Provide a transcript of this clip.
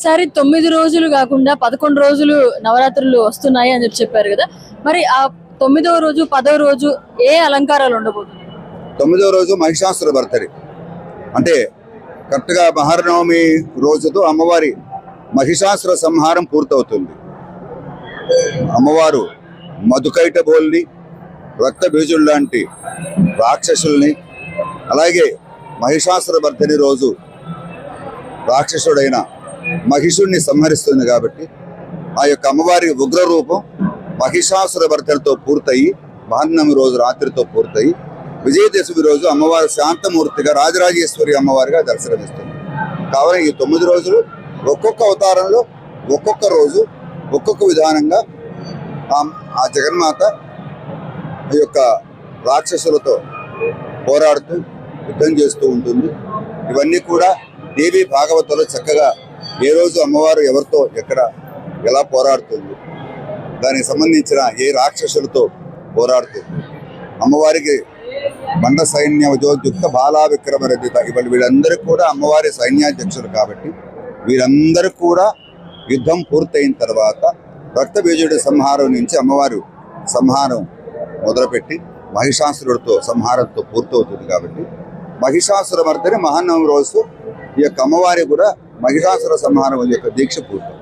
ఈసారి 9 రోజులు కాకుండా 11 రోజులు నవరాత్రులు వస్తున్నాయి అని చెప్పారు కదా. మరి ఆ 9వ రోజు 10వ రోజు ఏ అలంకారాలు ఉండబోతున్నాయి? 9వ రోజు మహిషాసుర బర్తడి అంటే కరెక్ట్గా మహర్నవమి రోజుతో అమ్మవారి మహిషాసుర సంహారం పూర్తవుతుంది. అమ్మవారు మధుకైట బోల్ని, రక్త బీజులు లాంటి రాక్షసుల్ని, అలాగే మహిషాసుర బర్తడి రోజు రాక్షసుడైన మహిషుడిని సంహరిస్తుంది. కాబట్టి ఆ యొక్క అమ్మవారి ఉగ్ర రూపం మహిషాసుర బర్తడితో పూర్తయి మహర్నవమి రోజు రాత్రితో పూర్తయి విజయదశమి రోజు అమ్మవారు శాంతమూర్తిగా రాజరాజేశ్వరి అమ్మవారిగా దర్శనమిస్తుంది. కావున ఈ 9 రోజులు ఒక్కొక్క అవతారంలో ఒక్కొక్క రోజు ఒక్కొక్క విధానంగా ఆ జగన్మాత ఈ యొక్క రాక్షసులతో పోరాడుతూ యుద్ధం చేస్తూ ఉంటుంది. ఇవన్నీ కూడా దేవి భాగవతంలో చక్కగా ఏ రోజు అమ్మవారు ఎవరితో ఎక్కడ ఎలా పోరాడుతుంది, దానికి సంబంధించిన ఏ రాక్షసులతో పోరాడుతుంది, అమ్మవారికి బండ సైన్య వజోద్యుక్త బాలా విక్రమ రచిత, ఇవాళ వీళ్ళందరూ కూడా అమ్మవారి సైన్యాధ్యక్షులు. కాబట్టి వీరందరూ కూడా యుద్ధం పూర్తయిన తర్వాత రక్తబీజుడి సంహారం నుంచి అమ్మవారు సంహారం మొదలుపెట్టి మహిషాసురుడితో సంహారంతో పూర్తవుతుంది. కాబట్టి మహిషాసుర మర్దిని మహానవమి రోజు ఈ యొక్క అమ్మవారి కూడా మహిషాసుర సంహారం యొక్క దీక్ష పూర్తి.